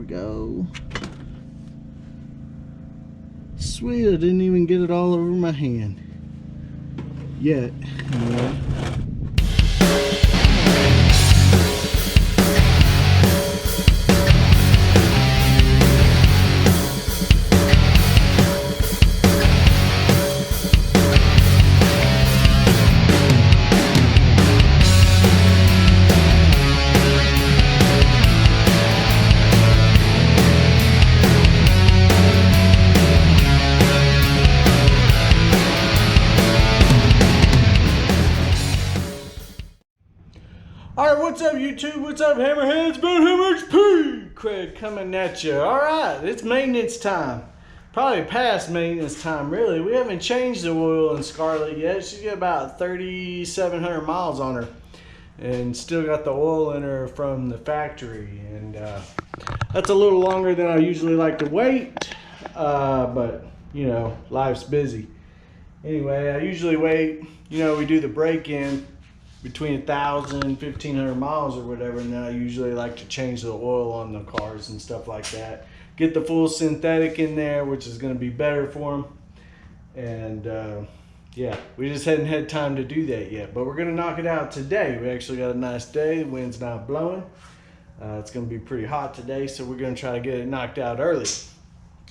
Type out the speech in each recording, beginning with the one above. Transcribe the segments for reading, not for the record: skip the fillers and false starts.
go. Sweet, I didn't even get it all over my hand yet. Anyway. Alright, what's up YouTube? What's up Hammerheads? Vanhammer XP! Craig coming at you. Alright, it's maintenance time. Probably past maintenance time really. We haven't changed the oil in Scarlet yet. She's got about 3,700 miles on her. And still got the oil in her from the factory. And that's a little longer than I usually like to wait. But, you know, life's busy. Anyway, I usually wait, you know, we do the break-in between 1,000 and 1,500 miles or whatever, and then I usually like to change the oil on the cars and stuff like that. Get the full synthetic in there, which is going to be better for them. And yeah, we just hadn't had time to do that yet, but we're going to knock it out today. We actually got a nice day. The wind's not blowing. It's going to be pretty hot today, so we're going to try to get it knocked out early.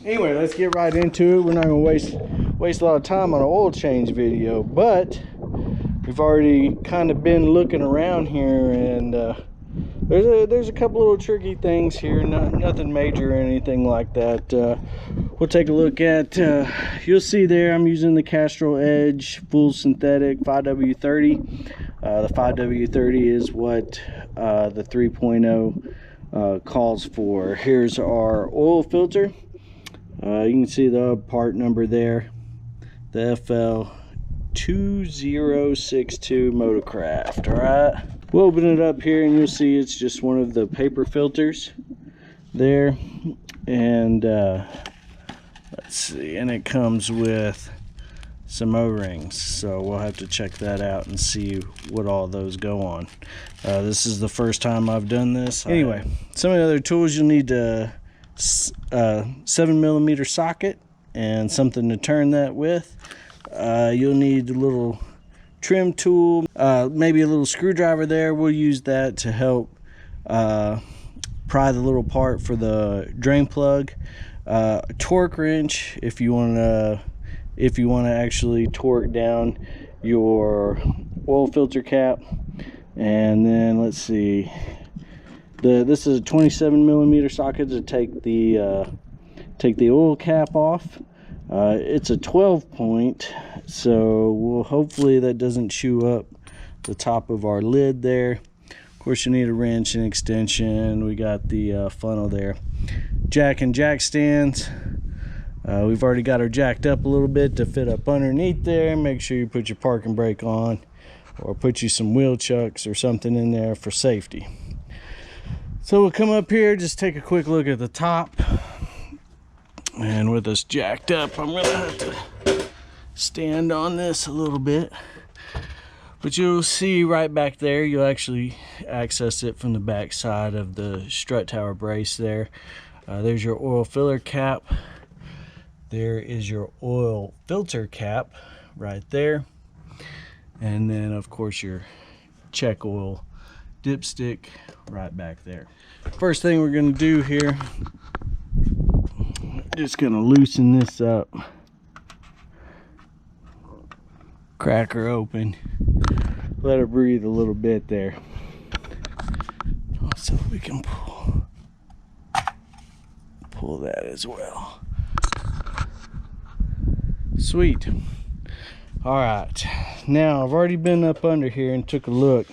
Anyway, let's get right into it. We're not going to waste a lot of time on an oil change video, but we've already kind of been looking around here, and there's a couple little tricky things here. Nothing major or anything like that. We'll take a look at, you'll see there I'm using the Castrol Edge full synthetic 5W30. The 5W30 is what the 3.0 calls for. Here's our oil filter. You can see the part number there, the FL 2062 Motorcraft. All right, we'll open it up here and you'll see it's just one of the paper filters there. And let's see, and it comes with some O-rings, so we'll have to check that out and see what all those go on. This is the first time I've done this. Anyway, some of the other tools you'll need: a 7mm socket and something to turn that with. You'll need a little trim tool, maybe a little screwdriver there. We'll use that to help pry the little part for the drain plug. A torque wrench if you want to actually torque down your oil filter cap. And then let's see, this is a 27mm socket to take the oil cap off. It's a 12 point, so hopefully that doesn't chew up the top of our lid there. Of course, you need a wrench and extension. We got the funnel there. Jack and jack stands. We've already got her jacked up a little bit to fit up underneath there. Make sure you put your parking brake on, or put you some wheel chucks or something in there for safety. So we'll come up here, just take a quick look at the top. And with us jacked up, I'm gonna have to stand on this a little bit. But you'll see right back there, you'll actually access it from the back side of the strut tower brace there. There's your oil filler cap. There is your oil filter cap right there. And then of course your check oil dipstick right back there. First thing we're gonna do here, just gonna loosen this up, crack her open, let her breathe a little bit there, so we can pull that as well. Sweet. All right, now I've already been up under here and took a look,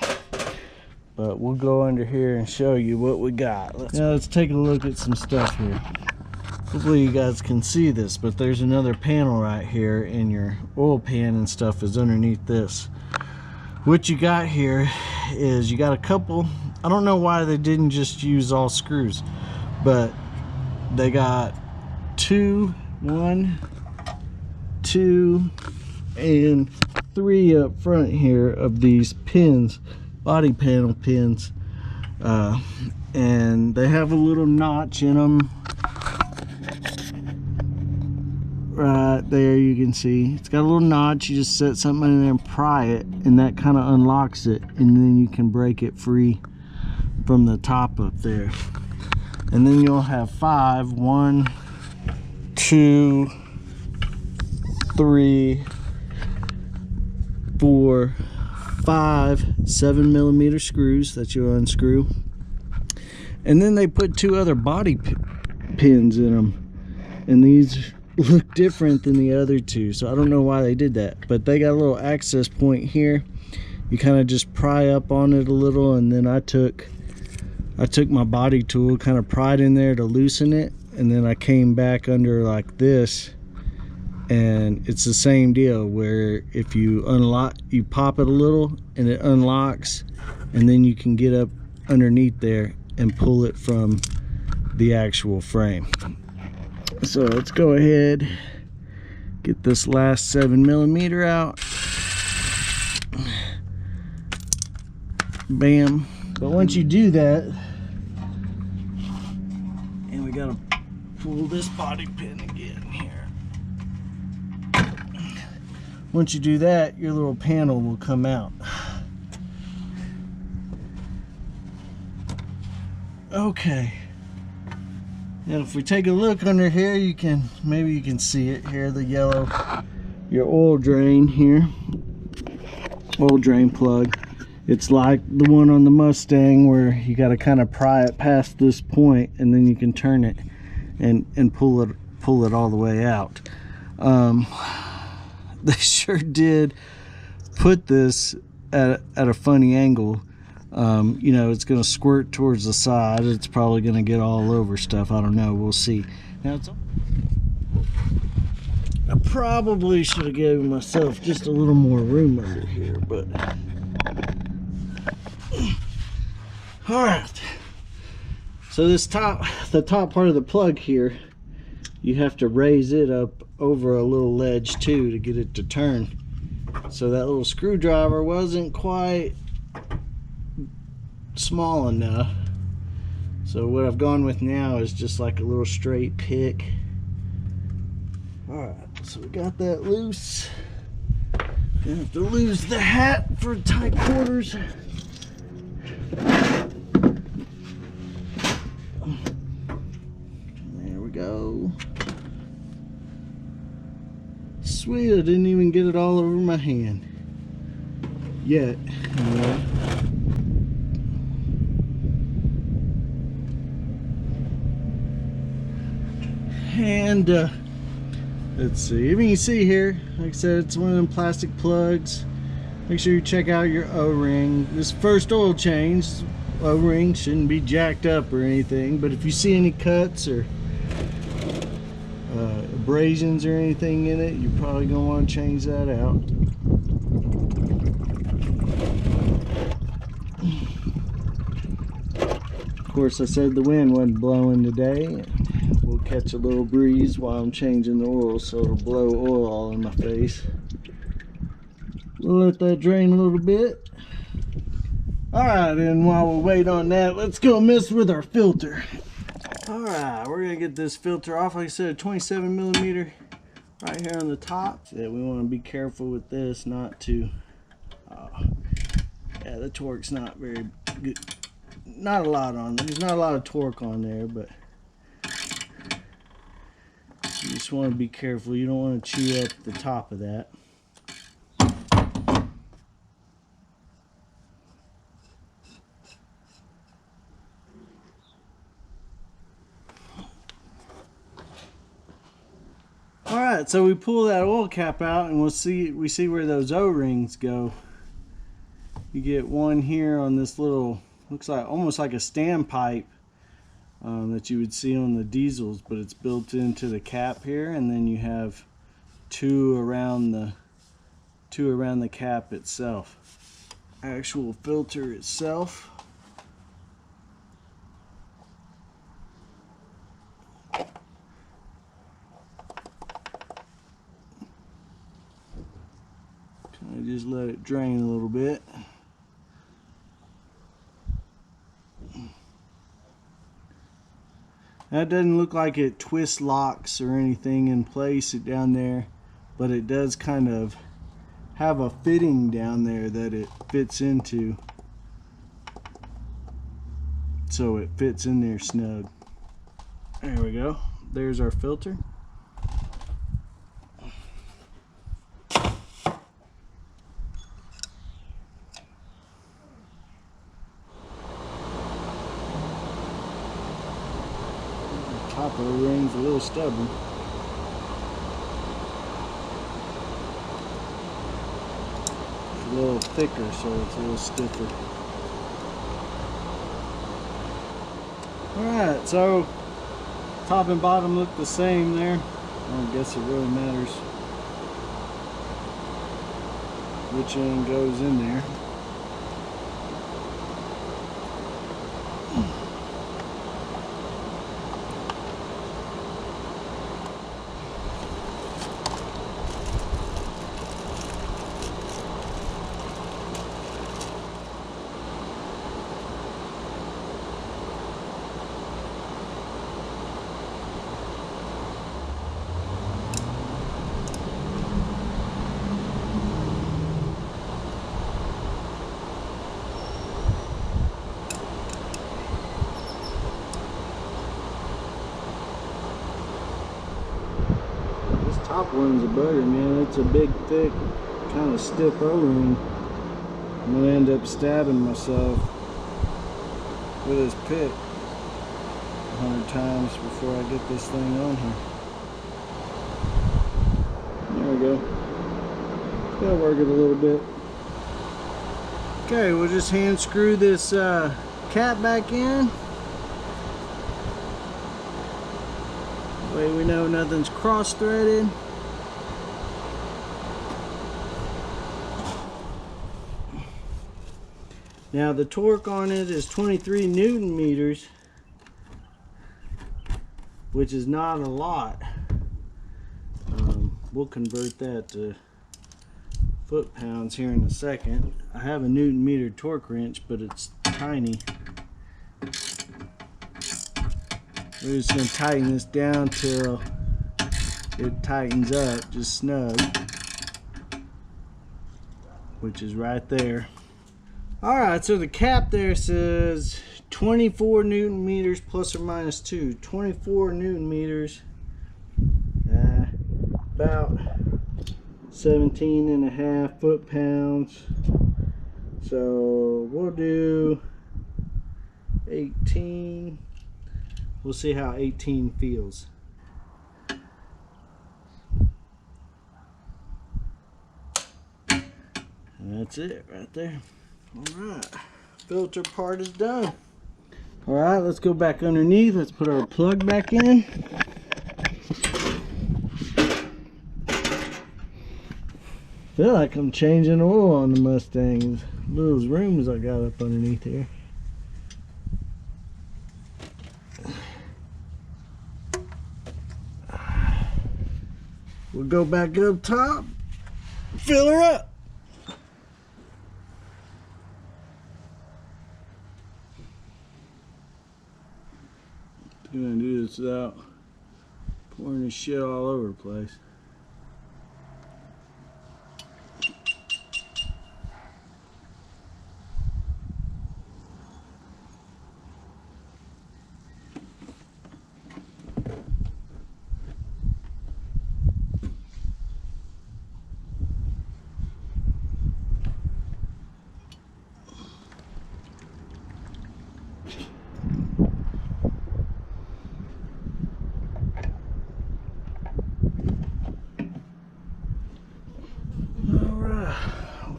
but we'll go under here and show you what we got. Now let's take a look at some stuff here. Hopefully you guys can see this, but there's another panel right here, and your oil pan and stuff is underneath this. What you got here is you got a couple, I don't know why they didn't just use all screws, but they got one, two, and three up front here of these pins, body panel pins. and they have a little notch in them. Right there, you can see it's got a little notch. You just set something in there and pry it, and that kind of unlocks it, and then you can break it free from the top up there. And then you'll have 5, 1, 2, 3, 4, 5 7mm screws that you'll unscrew, and then they put 2 other body pins in them, and these look different than the other 2, so I don't know why they did that, but they got a little access point here. You kind of just pry up on it a little, and then I took my body tool, kind of pried in there to loosen it, and then I came back under like this, and it's the same deal where if you unlock, you pop it a little and it unlocks, and then you can get up underneath there and pull it from the actual frame. So let's go ahead, get this last 7mm out. Bam. But once you do that, and we gotta pull this body pin again here. Once you do that, your little panel will come out. Okay. And if we take a look under here, maybe you can see it here, the yellow, your oil drain here, oil drain plug. It's like the one on the Mustang where you got to kind of pry it past this point, and then you can turn it and pull it all the way out. They sure did put this at a funny angle. You know, it's going to squirt towards the side. It's probably going to get all over stuff. I don't know. We'll see. Now, I probably should have given myself just a little more room under here, but all right. So the top part of the plug here, you have to raise it up over a little ledge too to get it to turn. So that little screwdriver wasn't quite small enough, so what I've gone with now is just like a little straight pick. Alright, so we got that loose. Gonna have to lose the hat for tight quarters. There we go. Sweet, I didn't even get it all over my hand yet. Anyway. And let's see, if you can see here, like I said, it's one of them plastic plugs. Make sure you check out your O-ring. This first oil change, O-ring shouldn't be jacked up or anything, but if you see any cuts or abrasions or anything in it, you're probably going to want to change that out. Of course, I said the wind wasn't blowing today. We'll catch a little breeze while I'm changing the oil, so it'll blow oil all in my face. We'll let that drain a little bit. Alright, and while we wait on that, let's go mess with our filter. Alright, we're going to get this filter off. Like I said, 27mm right here on the top. Yeah, we want to be careful with this not to... yeah, the torque's not very good. Not a lot on there. There's not a lot of torque on there, but you just want to be careful. You don't want to chew up the top of that. Alright, so we pull that oil cap out and we see where those O-rings go. You get one here on this little, looks like almost like a standpipe that you would see on the diesels, but it's built into the cap here, and then you have two around the cap itself. Actual filter itself. Kind of just let it drain a little bit. That doesn't look like it twist locks or anything in place down there, but it does kind of have a fitting down there that it fits into, so it fits in there snug. There we go. There's our filter. Top of the ring's a little stubborn. It's a little thicker, so it's a little stiffer. Alright, so top and bottom look the same there. I don't guess it really matters which end goes in there. Top one's a bugger, man. It's a big, thick, kind of stiff O-ring. I'm gonna end up stabbing myself with this pick 100 times before I get this thing on here. There we go. Gotta work it a little bit. Okay, we'll just hand screw this cap back in. That way we know nothing's cross-threaded. Now the torque on it is 23 Newton meters, which is not a lot. We'll convert that to foot-pounds here in a second. I have a Newton meter torque wrench, but it's tiny. We're just going to tighten this down till it tightens up just snug, which is right there. Alright, so the cap there says 24 Newton meters plus or minus 2. 24 Newton meters, about 17.5 foot-pounds. So we'll do 18. We'll see how 18 feels. And that's it right there. Alright, filter part is done. Alright, let's go back underneath. Let's put our plug back in. Feel like I'm changing oil on the Mustang. Those rooms I got up underneath here. We'll go back up top, fill her up. Gonna do this without pouring this shit all over the place.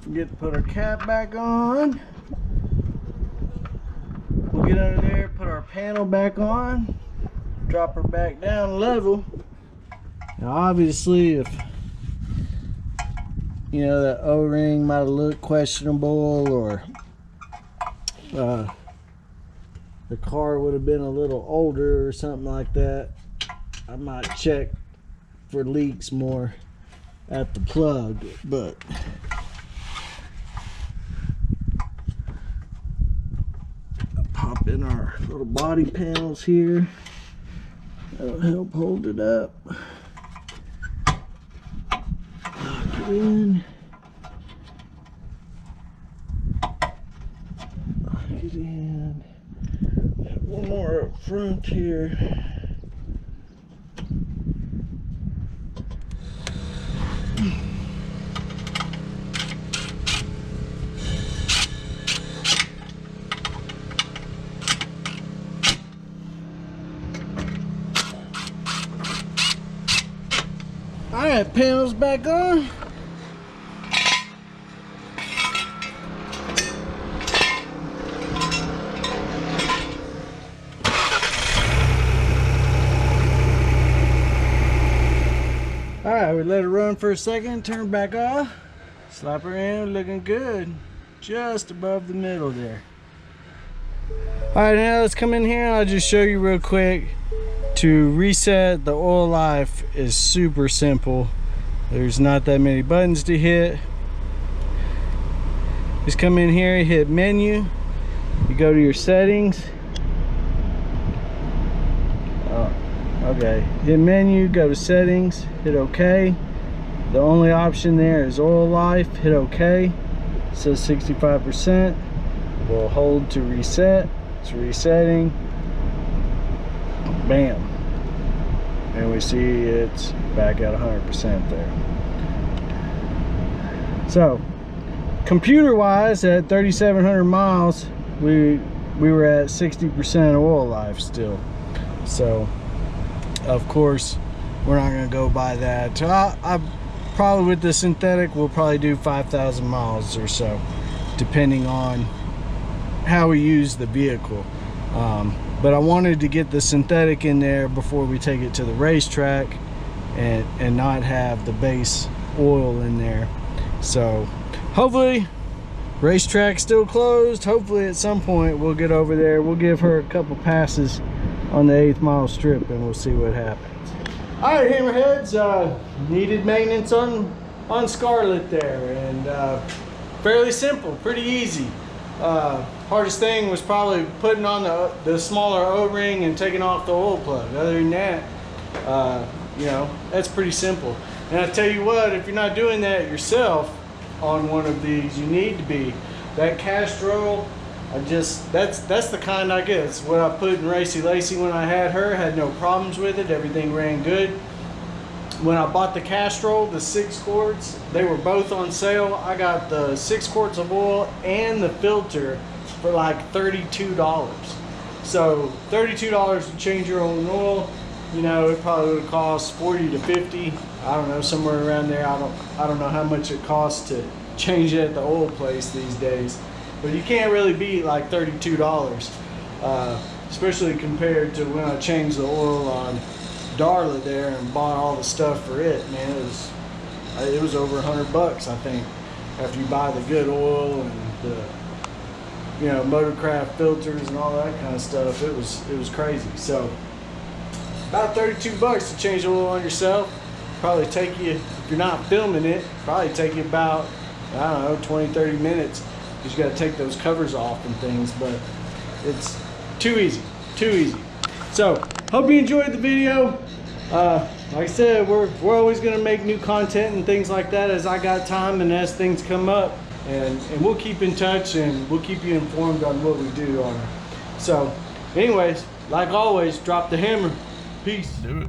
Forget to put our cap back on. We'll get under there, put our panel back on, drop her back down level. Now obviously if you know that O-ring might have looked questionable, or the car would have been a little older or something like that, I might check for leaks more at the plug, but pop in our little body panels here. That'll help hold it up. Lock it in. Lock it in. One more up front here. Alright, panels back on. Alright, we let it run for a second, turn back off, slap her in, looking good. Just above the middle there. Alright, now let's come in here and I'll just show you real quick. To reset the oil life is super simple. There's not that many buttons to hit. Just come in here, hit menu, you go to your settings. Okay, hit menu, go to settings, hit OK. The only option there is oil life, hit OK. It says 65%. We'll hold to reset. It's resetting. Bam. And we see it's back at 100% there. So, computer wise, at 3,700 miles, we were at 60% oil life still. So, of course, we're not going to go by that. I probably with the synthetic, we'll probably do 5,000 miles or so, depending on how we use the vehicle. But I wanted to get the synthetic in there before we take it to the racetrack and not have the base oil in there. So hopefully, racetrack's still closed. Hopefully at some point we'll get over there. We'll give her a couple passes on the 8th mile strip and we'll see what happens. All right, hammerheads, needed maintenance on Scarlet there, and fairly simple, pretty easy. Hardest thing was probably putting on the smaller O-ring and taking off the oil plug. Other than that, you know, that's pretty simple. And I tell you what, if you're not doing that yourself on one of these, you need to be. That Castrol, that's the kind I get. It's what I put in Racy Lacey when I had her. Had no problems with it. Everything ran good. When I bought the Castrol, the 6 quarts, they were both on sale. I got the 6 quarts of oil and the filter for like $32. So $32 to change your own oil. You know, it probably would cost 40 to 50. I don't know, somewhere around there. I don't know how much it costs to change it at the oil place these days. But you can't really beat like $32, especially compared to when I changed the oil on Darla there and bought all the stuff for it. Man, it was over $100, I think, after you buy the good oil and the, you know, Motorcraft filters and all that kind of stuff. It was crazy. So about $32 to change the oil on yourself. Probably take you, if you're not filming it, probably take you about, I don't know, 20-30 minutes, because you got to take those covers off and things. But it's too easy, too easy. So hope you enjoyed the video. Like I said, we're always going to make new content and things like that as I got time and as things come up, and we'll keep in touch and we'll keep you informed on what we do on it. So anyways, like always, drop the hammer. Peace. Do it.